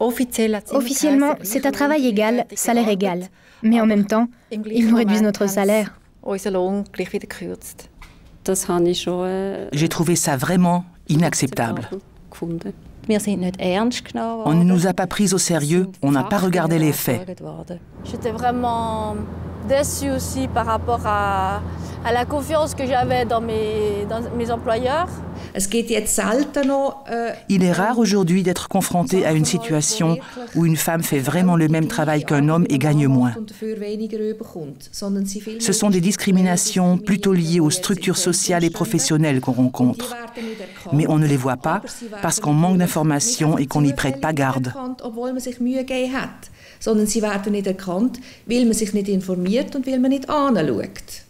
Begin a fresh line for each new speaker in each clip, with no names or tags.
Officiellement, c'est à travail égal, salaire égal. Mais en même temps, ils nous réduisent notre salaire.
J'ai trouvé ça vraiment inacceptable. On ne nous a pas pris au sérieux, on n'a pas regardé les faits.
J'étais vraiment déçue aussi par rapport à la confiance que j'avais dans mes employeurs.
Il est rare aujourd'hui d'être confronté à une situation où une femme fait vraiment le même travail qu'un homme et gagne moins. Ce sont des discriminations plutôt liées aux structures sociales et professionnelles qu'on rencontre. Mais on ne les voit pas parce qu'on manque d'informations et qu'on n'y prête pas garde.
Sondern sie werden nicht erkannt, weil man sich nicht informiert und weil man nicht anschaut.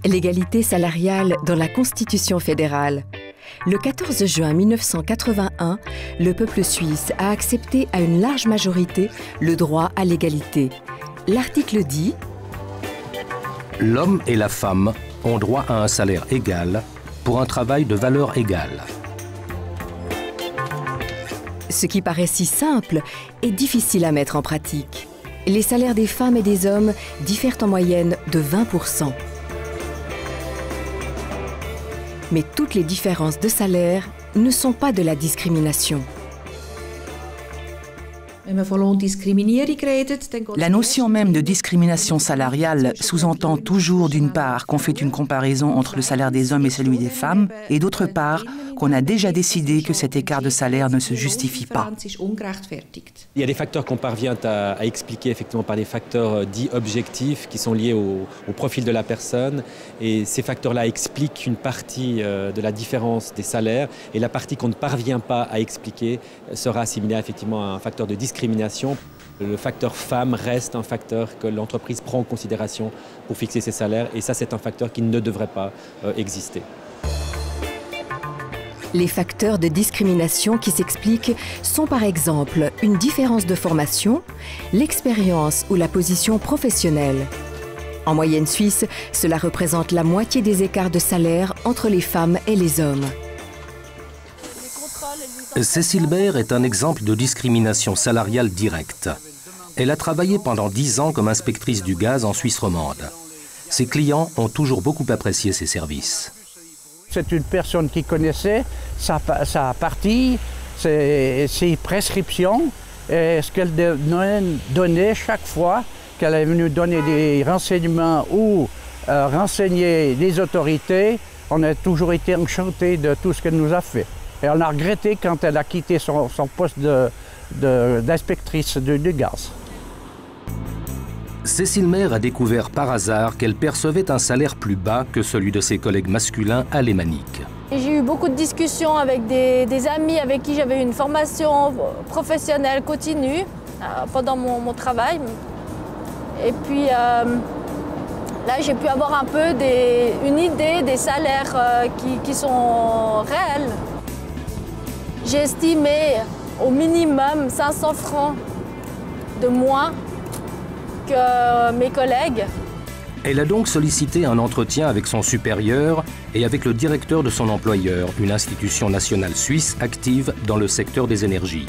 L'égalité salariale dans la Constitution fédérale. Le 14 juin 1981, le peuple suisse a accepté à une large majorité le droit à l'égalité. L'article dit «
L'homme et la femme ont droit à un salaire égal pour un travail de valeur égale. »
Ce qui paraît si simple est difficile à mettre en pratique. Les salaires des femmes et des hommes diffèrent en moyenne de 20%. Mais toutes les différences de salaire ne sont pas de la discrimination.
La notion même de discrimination salariale sous-entend toujours d'une part qu'on fait une comparaison entre le salaire des hommes et celui des femmes, et d'autre part qu'on a déjà décidé que cet écart de salaire ne se justifie pas.
Il y a des facteurs qu'on parvient à expliquer effectivement par des facteurs dits objectifs qui sont liés au profil de la personne, et ces facteurs-là expliquent une partie de la différence des salaires, et la partie qu'on ne parvient pas à expliquer sera assimilée effectivement à un facteur de discrimination. Le facteur femme reste un facteur que l'entreprise prend en considération pour fixer ses salaires, et ça c'est un facteur qui ne devrait pas exister.
Les facteurs de discrimination qui s'expliquent sont par exemple une différence de formation, l'expérience ou la position professionnelle. En moyenne suisse, cela représente la moitié des écarts de salaire entre les femmes et les hommes.
Cécile Baer est un exemple de discrimination salariale directe. Elle a travaillé pendant 10 ans comme inspectrice du gaz en Suisse romande. Ses clients ont toujours beaucoup apprécié ses services.
C'est une personne qui connaissait sa partie, ses prescriptions, et ce qu'elle donnait chaque fois qu'elle est venue donner des renseignements ou renseigner les autorités. On a toujours été enchantés de tout ce qu'elle nous a fait. Et on a regretté quand elle a quitté son poste d'inspectrice du gaz.
Cécile Maire a découvert par hasard qu'elle percevait un salaire plus bas que celui de ses collègues masculins alémaniques.
J'ai eu beaucoup de discussions avec des amis avec qui j'avais une formation professionnelle continue pendant mon travail. Et puis là, j'ai pu avoir un peu une idée des salaires qui sont réels. J'ai estimé au minimum 500 francs de moins que mes collègues.
Elle a donc sollicité un entretien avec son supérieur et avec le directeur de son employeur, une institution nationale suisse active dans le secteur des énergies.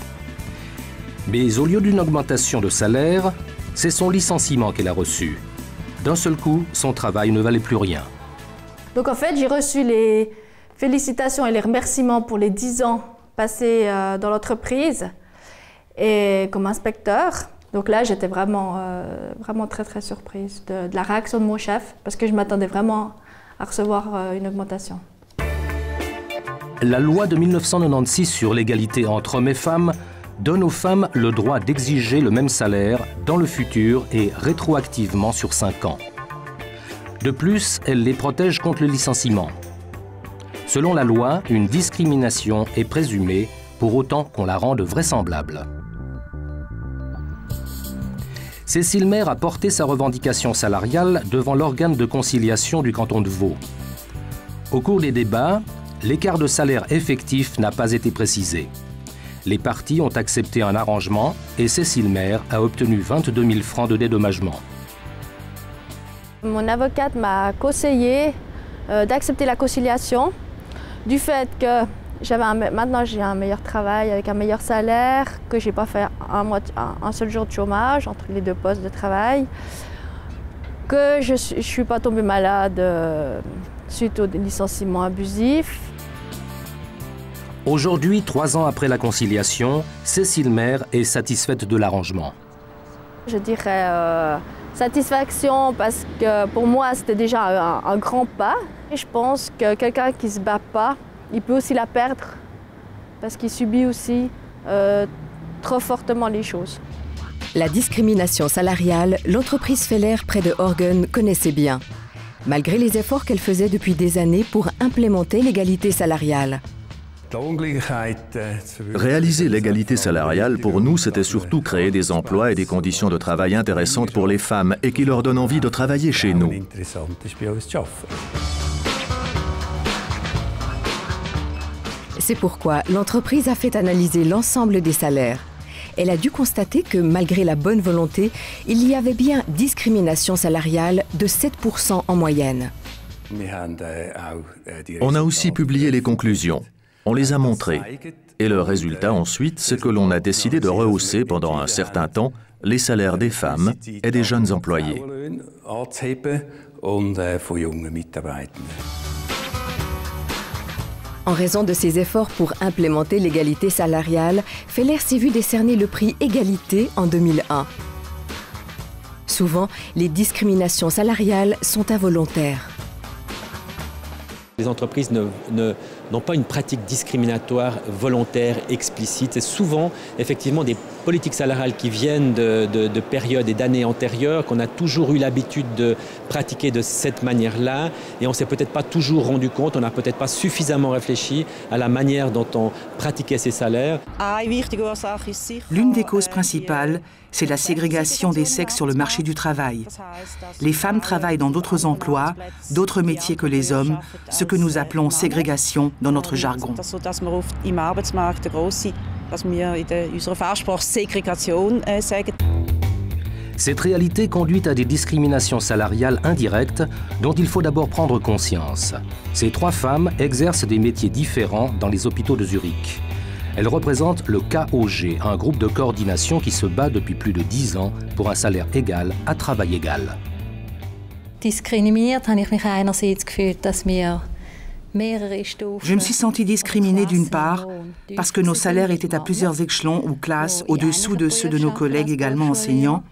Mais au lieu d'une augmentation de salaire, c'est son licenciement qu'elle a reçu. D'un seul coup, son travail ne valait plus rien.
Donc en fait, j'ai reçu les félicitations et les remerciements pour les 10 ans passés dans l'entreprise et comme inspecteur. Donc là, j'étais vraiment très surprise de la réaction de mon chef parce que je m'attendais vraiment à recevoir une augmentation.
La loi de 1996 sur l'égalité entre hommes et femmes donne aux femmes le droit d'exiger le même salaire dans le futur et rétroactivement sur 5 ans. De plus, elle les protège contre le licenciement. Selon la loi, une discrimination est présumée pour autant qu'on la rende vraisemblable. Cécile Maire a porté sa revendication salariale devant l'organe de conciliation du canton de Vaud. Au cours des débats, l'écart de salaire effectif n'a pas été précisé. Les parties ont accepté un arrangement et Cécile Maire a obtenu 22 000 francs de dédommagement.
Mon avocate m'a conseillé d'accepter la conciliation du fait que Maintenant, j'ai un meilleur travail avec un meilleur salaire, que je n'ai pas fait un seul jour de chômage entre les deux postes de travail, que je ne suis pas tombée malade suite au licenciement abusif.
Aujourd'hui, 3 ans après la conciliation, Cécile Maire est satisfaite de l'arrangement.
Je dirais satisfaction parce que pour moi, c'était déjà un grand pas. Et je pense que quelqu'un qui ne se bat pas, il peut aussi la perdre parce qu'il subit aussi trop fortement les choses.
La discrimination salariale, l'entreprise Feller près de Horgen connaissait bien, malgré les efforts qu'elle faisait depuis des années pour implémenter l'égalité salariale.
Réaliser l'égalité salariale, pour nous, c'était surtout créer des emplois et des conditions de travail intéressantes pour les femmes et qui leur donnent envie de travailler chez nous.
C'est pourquoi l'entreprise a fait analyser l'ensemble des salaires. Elle a dû constater que, malgré la bonne volonté, il y avait bien discrimination salariale de 7% en moyenne.
On a aussi publié les conclusions. On les a montrées. Et le résultat ensuite, c'est que l'on a décidé de rehausser pendant un certain temps les salaires des femmes et des jeunes employés.
En raison de ses efforts pour implémenter l'égalité salariale, Feller s'est vu décerner le prix Égalité en 2001. Souvent, les discriminations salariales sont involontaires.
Les entreprises n'ont pas une pratique discriminatoire volontaire, explicite. C'est souvent effectivement des politiques salariales qui viennent de périodes et d'années antérieures, qu'on a toujours eu l'habitude de pratiquer de cette manière-là. Et on ne s'est peut-être pas toujours rendu compte, on n'a peut-être pas suffisamment réfléchi à la manière dont on pratiquait ces salaires.
L'une des causes principales, c'est la ségrégation des sexes sur le marché du travail. Les femmes travaillent dans d'autres emplois, d'autres métiers que les hommes, ce que nous appelons ségrégation dans notre jargon.
Cette réalité conduit à des discriminations salariales indirectes dont il faut d'abord prendre conscience. Ces 3 femmes exercent des métiers différents dans les hôpitaux de Zurich. Elles représentent le KOG, un groupe de coordination qui se bat depuis plus de 10 ans pour un salaire égal à travail égal.
Je me suis sentie discriminée d'une part parce que nos salaires étaient à plusieurs échelons ou classes au-dessous de ceux de nos collègues également enseignants,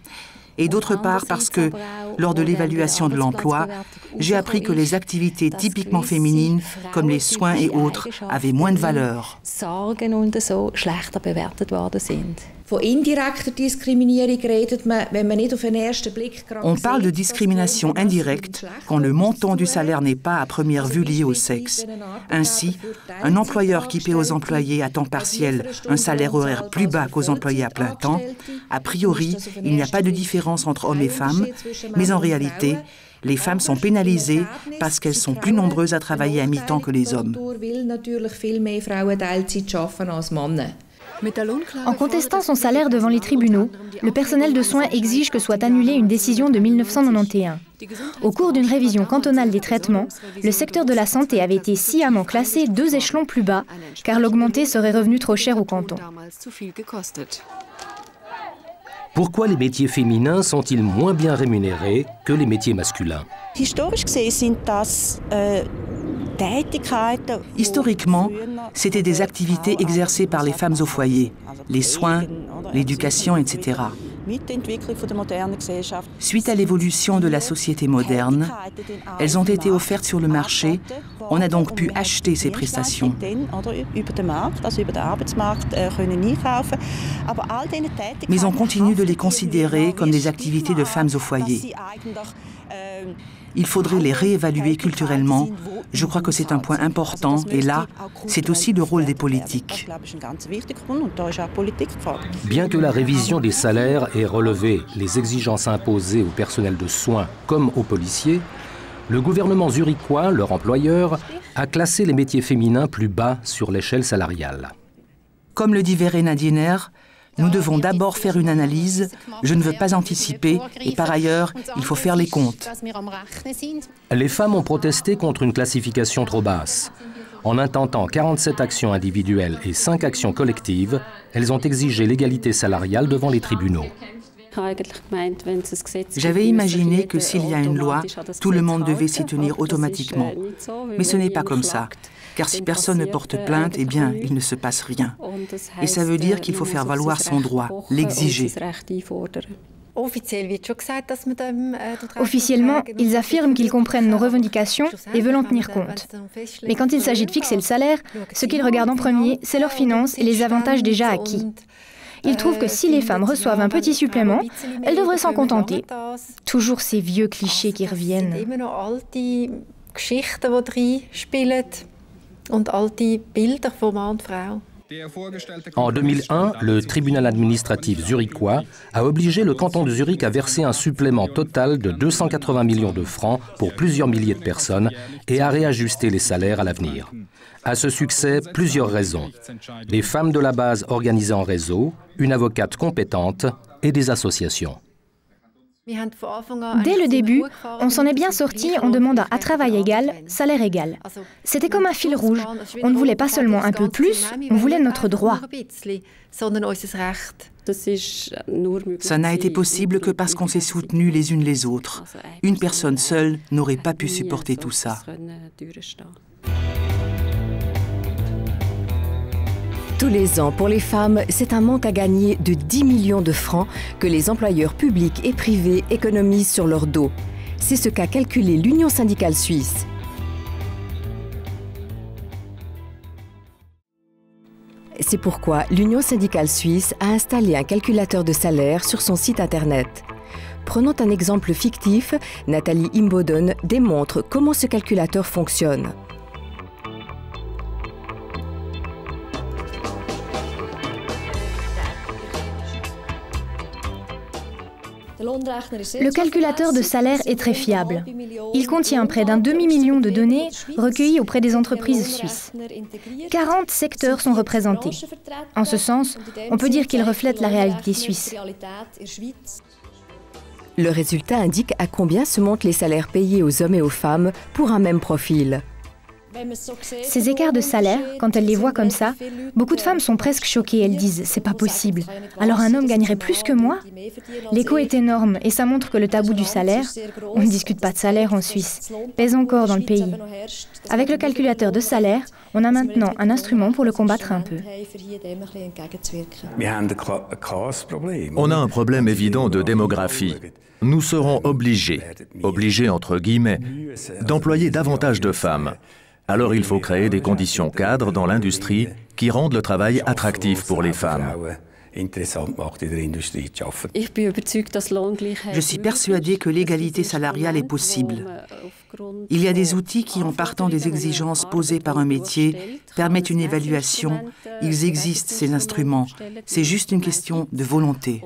et d'autre part parce que, lors de l'évaluation de l'emploi, j'ai appris que les activités typiquement féminines, comme les soins et autres, avaient moins de valeur. On parle de discrimination indirecte quand le montant du salaire n'est pas à première vue lié au sexe. Ainsi, un employeur qui paie aux employés à temps partiel un salaire horaire plus bas qu'aux employés à plein temps, a priori, il n'y a pas de différence entre hommes et femmes, mais en réalité, les femmes sont pénalisées parce qu'elles sont plus nombreuses à travailler à mi-temps que les hommes.
En contestant son salaire devant les tribunaux, le personnel de soins exige que soit annulée une décision de 1991. Au cours d'une révision cantonale des traitements, le secteur de la santé avait été sciemment classé 2 échelons plus bas, car l'augmenter serait revenu trop cher au canton.
Pourquoi les métiers féminins sont-ils moins bien rémunérés que les métiers masculins?
Historiquement, c'était des activités exercées par les femmes au foyer, les soins, l'éducation, etc. Suite à l'évolution de la société moderne, elles ont été offertes sur le marché. On a donc pu acheter ces prestations. Mais on continue de les considérer comme des activités de femmes au foyer. Il faudrait les réévaluer culturellement. Je crois que c'est un point important et là, c'est aussi le rôle des politiques.
Bien que la révision des salaires ait relevé les exigences imposées au personnel de soins comme aux policiers, le gouvernement zurichois, leur employeur, a classé les métiers féminins plus bas sur l'échelle salariale.
Comme le dit Verena Diener, nous devons d'abord faire une analyse, je ne veux pas anticiper, et par ailleurs, il faut faire les comptes.
Les femmes ont protesté contre une classification trop basse. En intentant 47 actions individuelles et 5 actions collectives, elles ont exigé l'égalité salariale devant les tribunaux.
J'avais imaginé que s'il y a une loi, tout le monde devait s'y tenir automatiquement. Mais ce n'est pas comme ça, car si personne ne porte plainte, eh bien, il ne se passe rien. Et ça veut dire qu'il faut faire valoir son droit, l'exiger.
Officiellement, ils affirment qu'ils comprennent nos revendications et veulent en tenir compte. Mais quand il s'agit de fixer le salaire, ce qu'ils regardent en premier, c'est leurs finances et les avantages déjà acquis. Ils trouvent que si les femmes reçoivent un petit supplément, elles devraient s'en contenter. Toujours ces vieux clichés qui reviennent.
En 2001, le tribunal administratif zurichois a obligé le canton de Zurich à verser un supplément total de 280 millions de francs pour plusieurs milliers de personnes et à réajuster les salaires à l'avenir. À ce succès, plusieurs raisons. Les femmes de la base organisées en réseau, une avocate compétente et des associations.
Dès le début, on s'en est bien sorti en demandant à travail égal, salaire égal. C'était comme un fil rouge. On ne voulait pas seulement un peu plus, on voulait notre droit.
Ça n'a été possible que parce qu'on s'est soutenus les unes les autres. Une personne seule n'aurait pas pu supporter tout ça.
Tous les ans, pour les femmes, c'est un manque à gagner de 10 millions de francs que les employeurs publics et privés économisent sur leur dos. C'est ce qu'a calculé l'Union syndicale suisse. C'est pourquoi l'Union syndicale suisse a installé un calculateur de salaire sur son site internet. Prenons un exemple fictif, Nathalie Imboden démontre comment ce calculateur fonctionne.
Le calculateur de salaire est très fiable. Il contient près d'un demi-million de données recueillies auprès des entreprises suisses. 40 secteurs sont représentés. En ce sens, on peut dire qu'il reflète la réalité suisse.
Le résultat indique à combien se montent les salaires payés aux hommes et aux femmes pour un même profil.
Ces écarts de salaire, quand elles les voient comme ça, beaucoup de femmes sont presque choquées. Elles disent « c'est pas possible. Alors un homme gagnerait plus que moi ?» L'écho est énorme et ça montre que le tabou du salaire, on ne discute pas de salaire en Suisse, pèse encore dans le pays. Avec le calculateur de salaire, on a maintenant un instrument pour le combattre un peu.
On a un problème évident de démographie. Nous serons obligés entre guillemets, d'employer davantage de femmes. Alors il faut créer des conditions cadres dans l'industrie qui rendent le travail attractif pour les femmes.
Je suis persuadée que l'égalité salariale est possible. Il y a des outils qui, en partant des exigences posées par un métier, permettent une évaluation. Ils existent, ces instruments. C'est juste une question de volonté.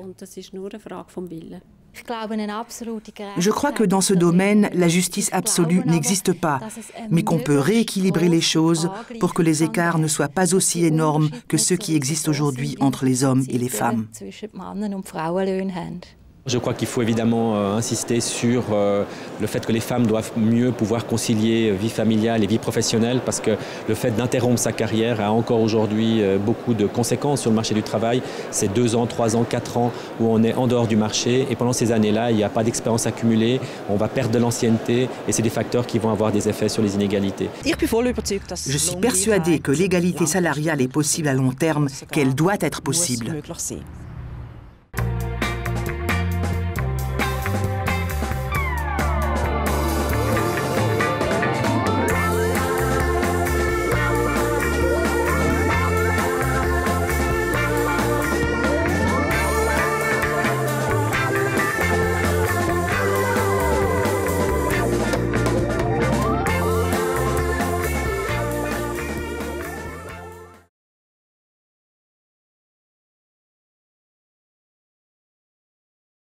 Je crois que dans ce domaine, la justice absolue n'existe pas, mais qu'on peut rééquilibrer les choses pour que les écarts ne soient pas aussi énormes que ceux qui existent aujourd'hui entre les hommes et les femmes.
Je crois qu'il faut évidemment insister sur le fait que les femmes doivent mieux pouvoir concilier vie familiale et vie professionnelle parce que le fait d'interrompre sa carrière a encore aujourd'hui beaucoup de conséquences sur le marché du travail. C'est 2 ans, 3 ans, 4 ans où on est en dehors du marché et pendant ces années-là, il n'y a pas d'expérience accumulée, on va perdre de l'ancienneté et c'est des facteurs qui vont avoir des effets sur les inégalités.
Je suis persuadée que l'égalité salariale est possible à long terme, qu'elle doit être possible.